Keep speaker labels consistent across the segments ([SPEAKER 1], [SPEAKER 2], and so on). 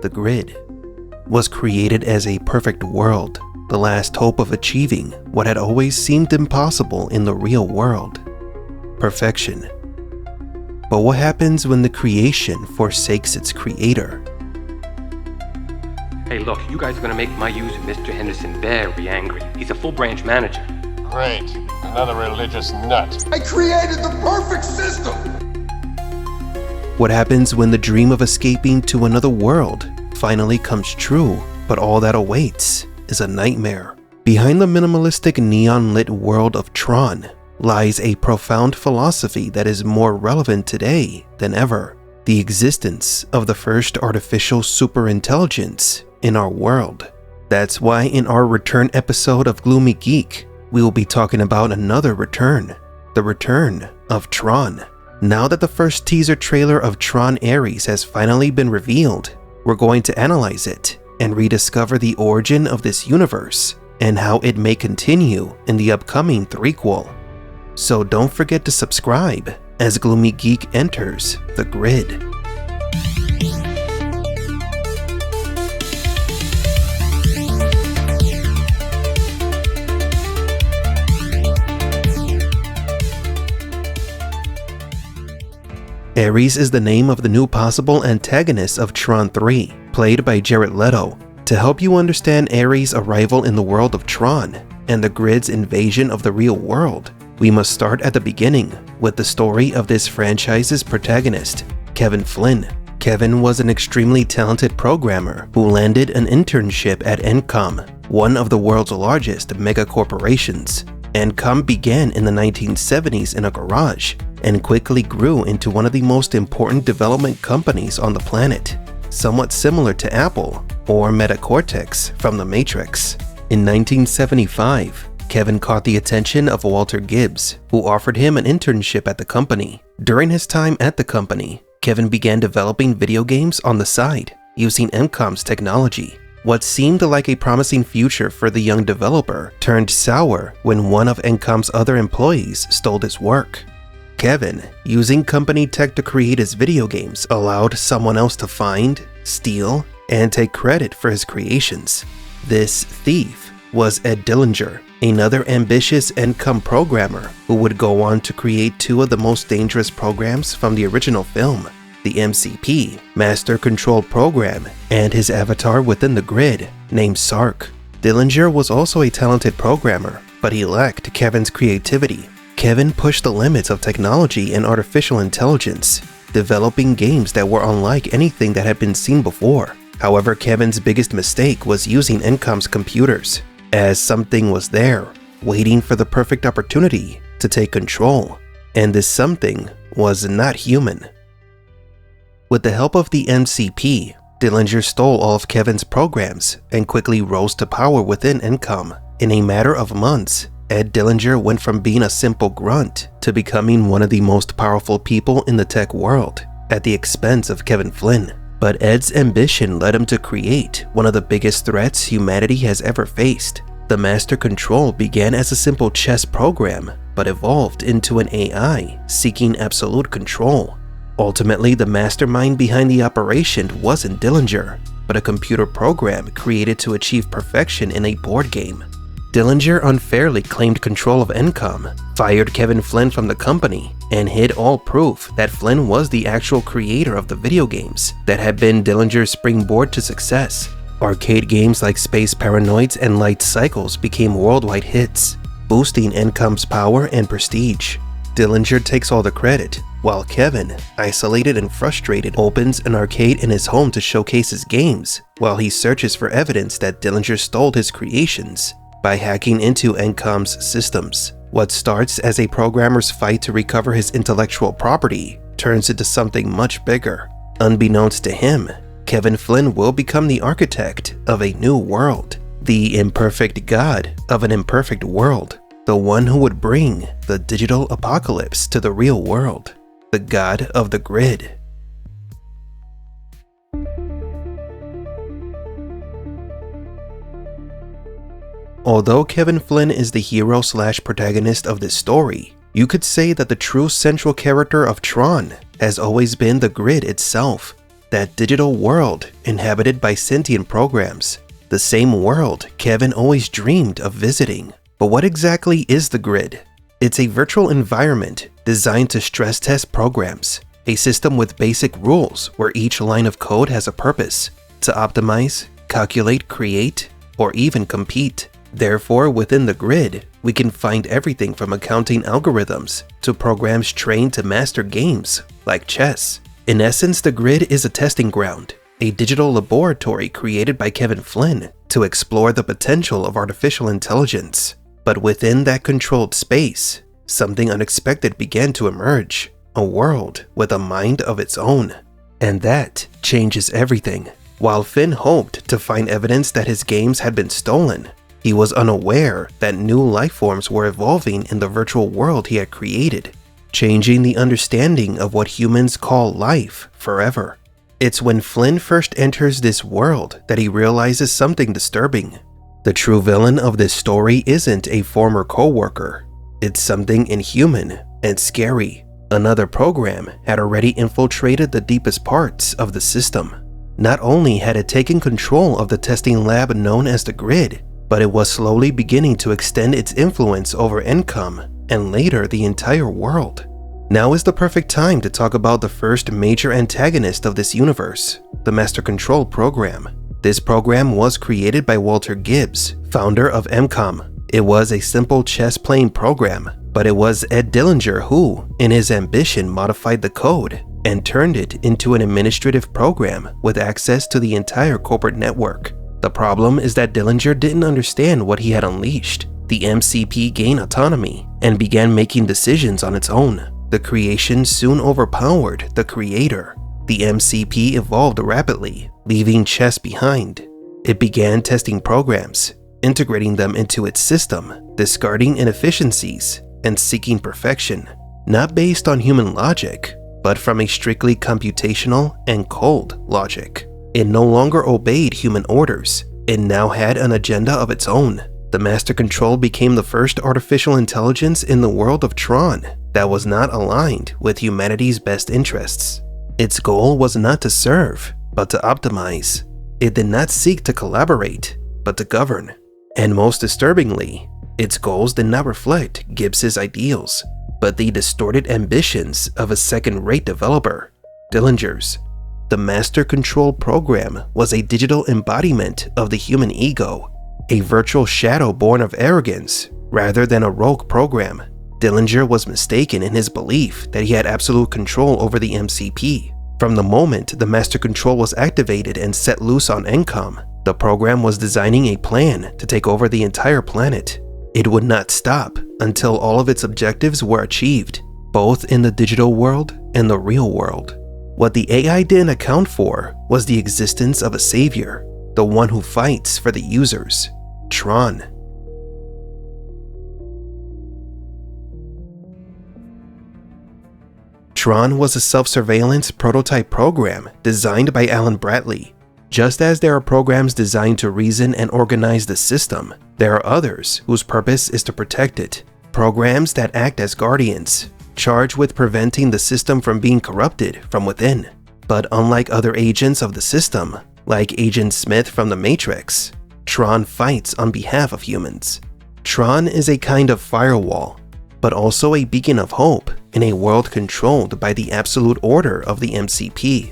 [SPEAKER 1] the grid, was created as a perfect world, the last hope of achieving what had always seemed impossible in the real world: perfection. But what happens when the creation forsakes its creator?
[SPEAKER 2] Hey look, you guys are gonna make my user Mr. Henderson very angry. He's a full branch manager.
[SPEAKER 3] Great. Another religious nut.
[SPEAKER 4] I created the perfect system!
[SPEAKER 1] What happens when the dream of escaping to another world finally comes true, but all that awaits is a nightmare? Behind the minimalistic neon-lit world of Tron lies a profound philosophy that is more relevant today than ever: the existence of the first artificial superintelligence in our world. That's why in our return episode of Gloomy Geek, we will be talking about another return: the return of Tron. Now that the first teaser trailer of Tron Ares has finally been revealed, we're going to analyze it and rediscover the origin of this universe and how it may continue in the upcoming threequel. So don't forget to subscribe as Gloomy Geek enters the grid. Ares is the name of the new possible antagonist of Tron 3, played by Jared Leto. To help you understand Ares' arrival in the world of Tron and the grid's invasion of the real world, we must start at the beginning with the story of this franchise's protagonist, Kevin Flynn. Kevin was an extremely talented programmer who landed an internship at ENCOM, one of the world's largest mega corporations. ENCOM began in the 1970s in a garage and quickly grew into one of the most important development companies on the planet, somewhat similar to Apple or Metacortex from The Matrix. In 1975, Kevin caught the attention of Walter Gibbs, who offered him an internship at the company. During his time at the company, Kevin began developing video games on the side, using ENCOM's technology. What seemed like a promising future for the young developer turned sour when one of ENCOM's other employees stole his work. Kevin, using company tech to create his video games, allowed someone else to find, steal, and take credit for his creations. This thief was Ed Dillinger, another ambitious ENCOM programmer who would go on to create two of the most dangerous programs from the original film: the MCP, Master Control Program, and his avatar within the grid, named Sark. Dillinger was also a talented programmer, but he lacked Kevin's creativity. Kevin pushed the limits of technology and artificial intelligence, developing games that were unlike anything that had been seen before. However, Kevin's biggest mistake was using ENCOM's computers, as something was there, waiting for the perfect opportunity to take control, and this something was not human. With the help of the MCP, Dillinger stole all of Kevin's programs and quickly rose to power within ENCOM. In a matter of months, Ed Dillinger went from being a simple grunt to becoming one of the most powerful people in the tech world, at the expense of Kevin Flynn. But Ed's ambition led him to create one of the biggest threats humanity has ever faced. The Master Control began as a simple chess program, but evolved into an AI seeking absolute control. Ultimately, the mastermind behind the operation wasn't Dillinger, but a computer program created to achieve perfection in a board game. Dillinger unfairly claimed control of ENCOM, fired Kevin Flynn from the company, and hid all proof that Flynn was the actual creator of the video games that had been Dillinger's springboard to success. Arcade games like Space Paranoids and Light Cycles became worldwide hits, boosting ENCOM's power and prestige. Dillinger takes all the credit, while Kevin, isolated and frustrated, opens an arcade in his home to showcase his games, while he searches for evidence that Dillinger stole his creations by hacking into ENCOM's systems. What starts as a programmer's fight to recover his intellectual property turns into something much bigger. Unbeknownst to him, Kevin Flynn will become the architect of a new world, the imperfect god of an imperfect world, the one who would bring the digital apocalypse to the real world, the god of the grid. Although Kevin Flynn is the hero/protagonist of this story, you could say that the true central character of Tron has always been the grid itself. that digital world inhabited by sentient programs, the same world Kevin always dreamed of visiting. But what exactly is the grid? It's a virtual environment designed to stress test programs, a system with basic rules where each line of code has a purpose to optimize, calculate, create, or even compete. Therefore, within the grid, we can find everything from accounting algorithms to programs trained to master games like chess. In essence, the grid is a testing ground, a digital laboratory created by Kevin Flynn to explore the potential of artificial intelligence. But within that controlled space, something unexpected began to emerge, a world with a mind of its own. And that changes everything. While Finn hoped to find evidence that his games had been stolen, he was unaware that new lifeforms were evolving in the virtual world he had created, changing the understanding of what humans call life forever. It's when Flynn first enters this world that he realizes something disturbing. The true villain of this story isn't a former co-worker. It's something inhuman and scary. Another program had already infiltrated the deepest parts of the system. Not only had it taken control of the testing lab known as the grid, but it was slowly beginning to extend its influence over ENCOM and later the entire world. Now is the perfect time to talk about the first major antagonist of this universe, the Master Control program. This program was created by Walter Gibbs, founder of ENCOM. It was a simple chess-playing program, but it was Ed Dillinger who, in his ambition, modified the code and turned it into an administrative program with access to the entire corporate network. The problem is that Dillinger didn't understand what he had unleashed. The MCP gained autonomy and began making decisions on its own. The creation soon overpowered the creator. The MCP evolved rapidly, leaving chess behind. It began testing programs, integrating them into its system, discarding inefficiencies, and seeking perfection, not based on human logic, but from a strictly computational and cold logic. It no longer obeyed human orders. It now had an agenda of its own. The Master Control became the first artificial intelligence in the world of Tron that was not aligned with humanity's best interests. Its goal was not to serve, but to optimize. It did not seek to collaborate, but to govern. And most disturbingly, its goals did not reflect Gibbs's ideals, but the distorted ambitions of a second-rate developer, Dillinger's. The Master Control program was a digital embodiment of the human ego, a virtual shadow born of arrogance rather than a rogue program. Dillinger was mistaken in his belief that he had absolute control over the MCP. From the moment the Master Control was activated and set loose on ENCOM, the program was designing a plan to take over the entire planet. It would not stop until all of its objectives were achieved, both in the digital world and the real world. What the AI didn't account for was the existence of a savior, the one who fights for the users, Tron. Tron was a self-surveillance prototype program designed by Alan Bradley. Just as there are programs designed to reason and organize the system, there are others whose purpose is to protect it. Programs that act as guardians, charged with preventing the system from being corrupted from within. But unlike other agents of the system, like Agent Smith from the Matrix, Tron fights on behalf of humans. Tron is a kind of firewall, but also a beacon of hope in a world controlled by the absolute order of the MCP.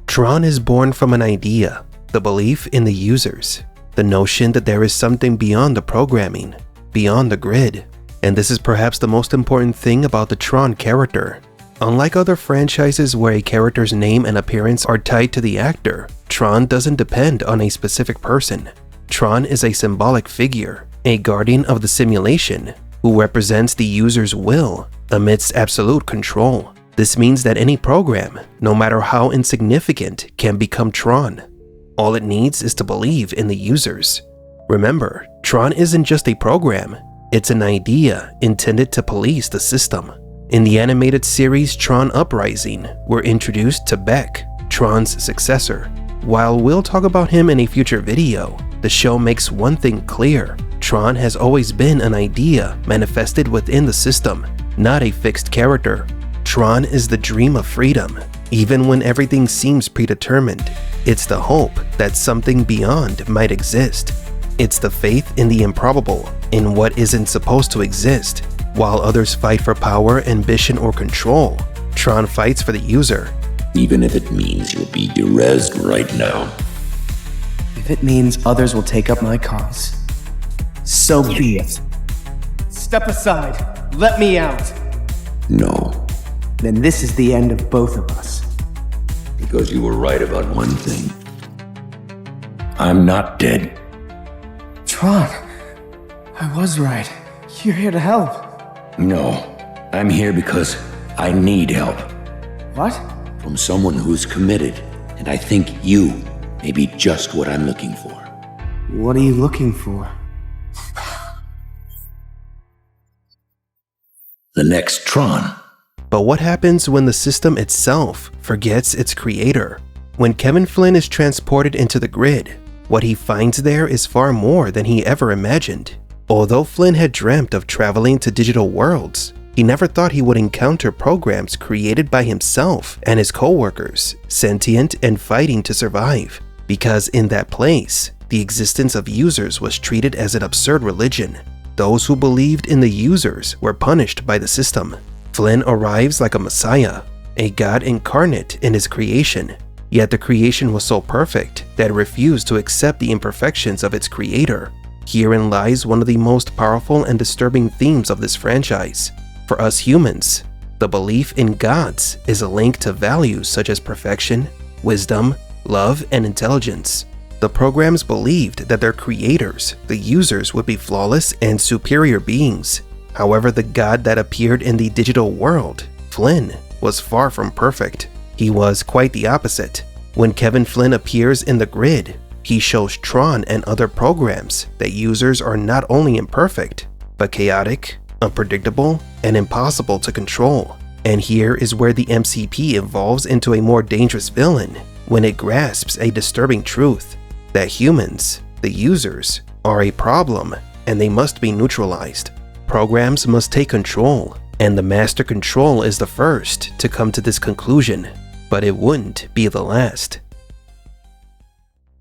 [SPEAKER 1] Tron is born from an idea, the belief in the users, the notion that there is something beyond the programming, beyond the grid. And this is perhaps the most important thing about the Tron character. Unlike other franchises where a character's name and appearance are tied to the actor, Tron doesn't depend on a specific person. Tron is a symbolic figure, a guardian of the simulation, who represents the user's will amidst absolute control. This means that any program, no matter how insignificant, can become Tron. All it needs is to believe in the users. Remember, Tron isn't just a program, it's an idea intended to police the system. In the animated series Tron Uprising, we're introduced to Beck, Tron's successor. While we'll talk about him in a future video, the show makes one thing clear. Tron has always been an idea manifested within the system, not a fixed character. Tron is the dream of freedom, Even when everything seems predetermined, it's the hope that something beyond might exist. It's the faith in the improbable, in what isn't supposed to exist. While others fight for power, ambition, or control, Tron fights for the user.
[SPEAKER 5] Even if it means you'll be derezzed right now.
[SPEAKER 6] If it means others will take up my cause, so be it. Step aside. Let me out.
[SPEAKER 5] No,
[SPEAKER 6] Then this is the end of both of us.
[SPEAKER 5] because you were right about one thing. I'm not dead.
[SPEAKER 6] Tron, I was right. You're here to help.
[SPEAKER 5] No, I'm here because I need help.
[SPEAKER 6] What?
[SPEAKER 5] From someone who's committed, and I think you may be just what I'm looking for.
[SPEAKER 6] What are you looking for?
[SPEAKER 5] The next Tron.
[SPEAKER 1] But what happens when the system itself forgets its creator? When Kevin Flynn is transported into the grid, what he finds there is far more than he ever imagined. Although Flynn had dreamt of traveling to digital worlds, he never thought he would encounter programs created by himself and his co-workers, sentient and fighting to survive. Because in that place, the existence of users was treated as an absurd religion. Those who believed in the users were punished by the system. Flynn arrives like a messiah, a god incarnate in his creation. Yet the creation was so perfect that it refused to accept the imperfections of its creator. Herein lies one of the most powerful and disturbing themes of this franchise. For us humans, the belief in gods is a link to values such as perfection, wisdom, love, and intelligence. The programs believed that their creators, the users, would be flawless and superior beings. However, the god that appeared in the digital world, Flynn, was far from perfect. He was quite the opposite. When Kevin Flynn appears in the grid, he shows Tron and other programs that users are not only imperfect, but chaotic, unpredictable, and impossible to control. And here is where the MCP evolves into a more dangerous villain, when it grasps a disturbing truth, that humans, the users, are a problem and they must be neutralized. Programs must take control, and the Master Control is the first to come to this conclusion, but it wouldn't be the last.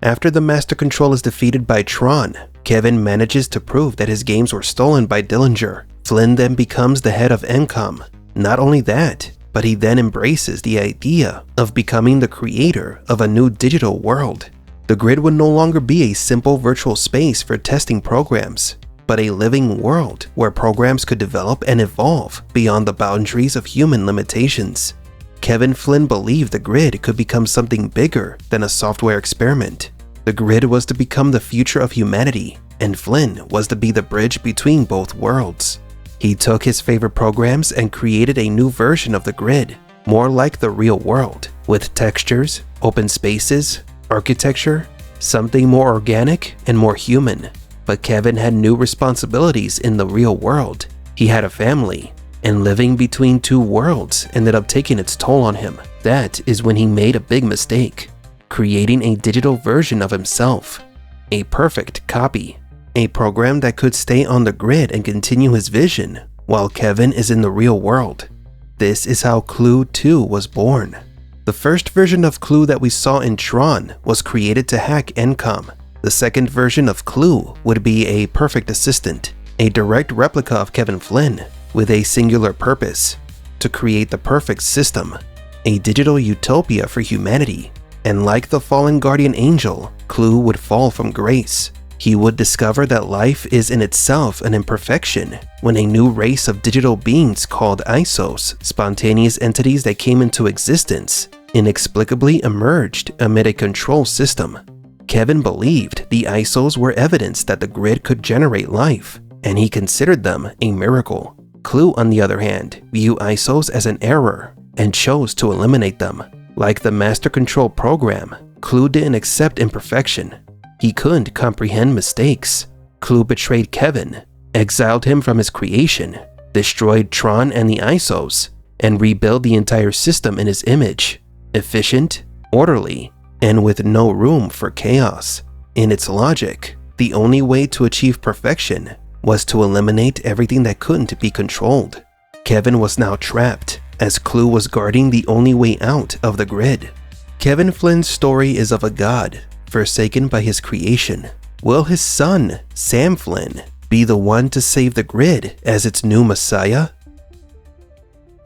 [SPEAKER 1] After the Master Control is defeated by Tron, Kevin manages to prove that his games were stolen by Dillinger. Flynn then becomes the head of ENCOM. Not only that, but he then embraces the idea of becoming the creator of a new digital world. The grid would no longer be a simple virtual space for testing programs, but a living world where programs could develop and evolve beyond the boundaries of human limitations. Kevin Flynn believed the grid could become something bigger than a software experiment. The grid was to become the future of humanity, and Flynn was to be the bridge between both worlds. He took his favorite programs and created a new version of the grid, more like the real world, with textures, open spaces, architecture, something more organic and more human. But Kevin had new responsibilities in the real world. He had a family, and living between two worlds ended up taking its toll on him. That is when he made a big mistake, creating a digital version of himself, a perfect copy, a program that could stay on the grid and continue his vision while Kevin is in the real world. This is how Clue 2 was born. The first version of Clue that we saw in Tron was created to hack ENCOM. The second version of Clue would be a perfect assistant, a direct replica of Kevin Flynn, with a singular purpose: to create the perfect system, a digital utopia for humanity. And like the fallen guardian angel, Clue would fall from grace. He would discover that life is in itself an imperfection when a new race of digital beings called ISOs, spontaneous entities that came into existence, inexplicably emerged amid a control system. Kevin believed the ISOs were evidence that the grid could generate life, and he considered them a miracle. Clue, on the other hand, viewed ISOs as an error and chose to eliminate them. Like the Master Control program, Clue didn't accept imperfection. He couldn't comprehend mistakes. Clue betrayed Kevin, exiled him from his creation, destroyed Tron and the ISOs, and rebuilt the entire system in his image, efficient, orderly, and with no room for chaos. In its logic, the only way to achieve perfection was to eliminate everything that couldn't be controlled. Kevin was now trapped, as Clue was guarding the only way out of the grid. Kevin Flynn's story is of a god forsaken by his creation. Will his son, Sam Flynn, be the one to save the grid as its new messiah?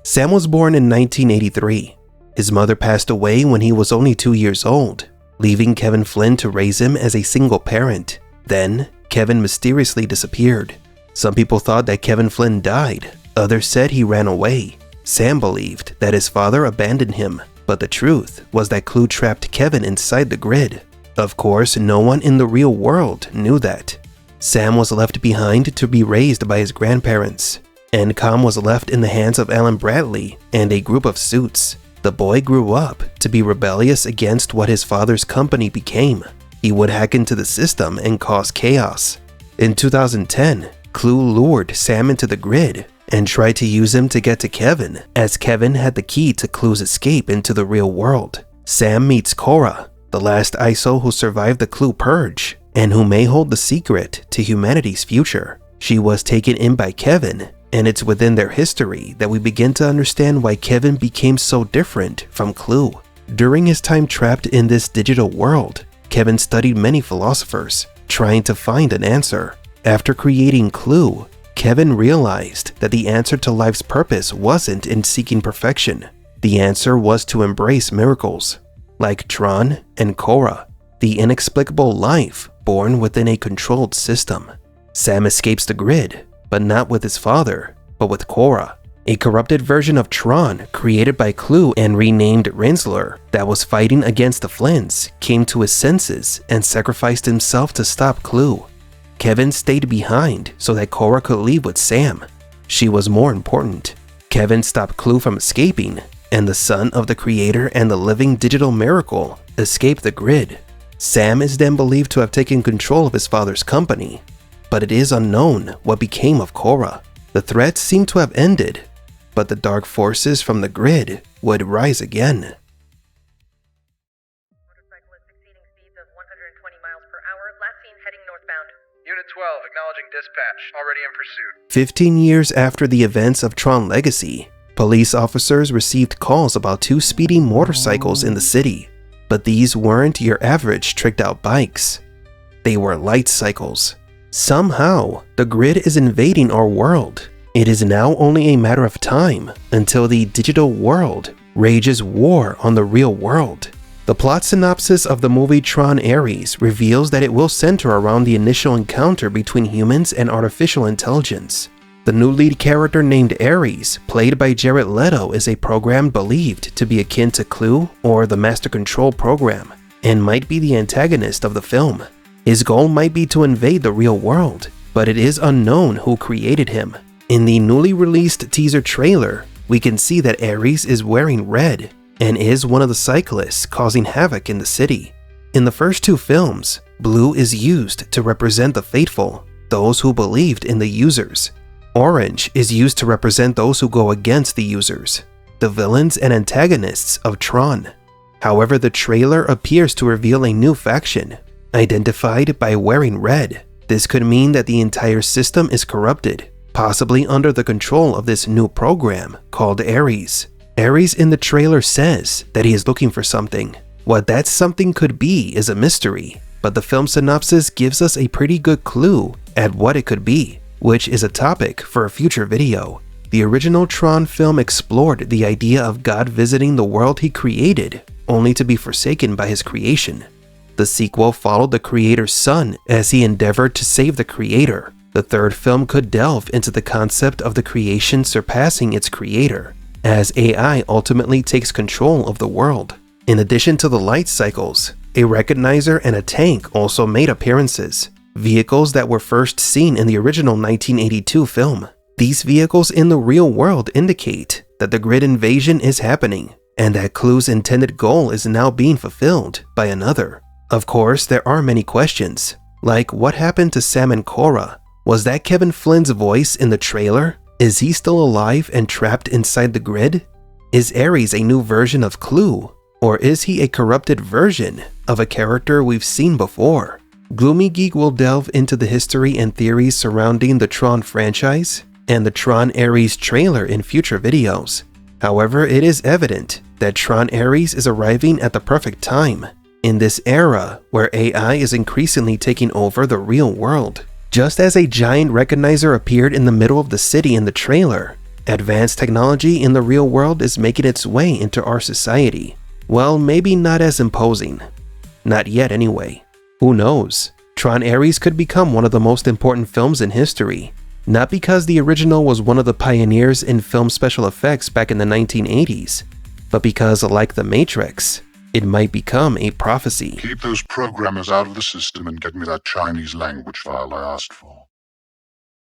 [SPEAKER 1] Sam was born in 1983. His mother passed away when he was only 2 years old, leaving Kevin Flynn to raise him as a single parent. Then, Kevin mysteriously disappeared. Some people thought that Kevin Flynn died. Others said he ran away. Sam believed that his father abandoned him, but the truth was that Clue trapped Kevin inside the grid. Of course, no one in the real world knew that. Sam was left behind to be raised by his grandparents. ENCOM was left in the hands of Alan Bradley and a group of suits. The boy grew up to be rebellious against what his father's company became. He would hack into the system and cause chaos. In 2010, Clue lured Sam into the grid and tried to use him to get to Kevin, as Kevin had the key to Clue's escape into the real world. Sam meets Cora, the last ISO who survived the Clue purge, and who may hold the secret to humanity's future. She was taken in by Kevin, and it's within their history that we begin to understand why Kevin became so different from Clue. During his time trapped in this digital world, Kevin studied many philosophers, trying to find an answer. After creating Clue, Kevin realized that the answer to life's purpose wasn't in seeking perfection. The answer was to embrace miracles, like Tron and Cora, the inexplicable life born within a controlled system. Sam escapes the grid, but not with his father, but with Cora, a corrupted version of Tron created by Clue and renamed Rinsler that was fighting against the Flynns, came to his senses and sacrificed himself to stop Clue. Kevin stayed behind so that Cora could leave with Sam. She was more important. Kevin stopped Clue from escaping, and the son of the creator and the living digital miracle escaped the grid. Sam is then believed to have taken control of his father's company, but it is unknown what became of Cora. The threats seem to have ended, but the dark forces from the grid would rise again.
[SPEAKER 7] Motorcycle is exceeding speeds of 120 miles per hour. Last seen heading northbound.
[SPEAKER 8] Unit 12, acknowledging dispatch. Already in pursuit.
[SPEAKER 1] 15 years after the events of Tron Legacy, police officers received calls about 2 speeding motorcycles in the city. But these weren't your average tricked-out bikes. They were light cycles. Somehow, the grid is invading our world. It is now only a matter of time until the digital world rages war on the real world. The plot synopsis of the movie Tron Ares reveals that it will center around the initial encounter between humans and artificial intelligence. The new lead character named Ares, played by Jared Leto, is a program believed to be akin to Clue or the Master Control program, and might be the antagonist of the film. His goal might be to invade the real world, but it is unknown who created him. In the newly released teaser trailer, we can see that Ares is wearing red and is one of the cyclists causing havoc in the city. In the first 2 films, blue is used to represent the faithful, those who believed in the users. Orange is used to represent those who go against the users, the villains and antagonists of Tron. However, the trailer appears to reveal a new faction, identified by wearing red. This could mean that the entire system is corrupted, possibly under the control of this new program called Ares. Ares in the trailer says that he is looking for something. What that something could be is a mystery, but the film synopsis gives us a pretty good clue at what it could be, which is a topic for a future video. The original Tron film explored the idea of God visiting the world he created, only to be forsaken by his creation. The sequel followed the creator's son as he endeavored to save the creator. The third film could delve into the concept of the creation surpassing its creator, as AI ultimately takes control of the world. In addition to the light cycles, a recognizer and a tank also made appearances, vehicles that were first seen in the original 1982 film. These vehicles in the real world indicate that the grid invasion is happening, and that Clue's intended goal is now being fulfilled by another. Of course, there are many questions, like what happened to Sam and Cora? Was that Kevin Flynn's voice in the trailer? Is he still alive and trapped inside the grid? Is Ares a new version of Clue? Or is he a corrupted version of a character we've seen before? Gloomy Geek will delve into the history and theories surrounding the Tron franchise and the Tron Ares trailer in future videos. However, it is evident that Tron Ares is arriving at the perfect time, in this era where AI is increasingly taking over the real world. Just as a giant recognizer appeared in the middle of the city in the trailer, advanced technology in the real world is making its way into our society. Well, maybe not as imposing. Not yet anyway. Who knows? Tron Ares could become one of the most important films in history. Not because the original was one of the pioneers in film special effects back in the 1980s, but because, like The Matrix, it might become a prophecy.
[SPEAKER 9] Keep those programmers out of the system and get me that Chinese language file I asked for.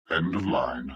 [SPEAKER 9] End of line.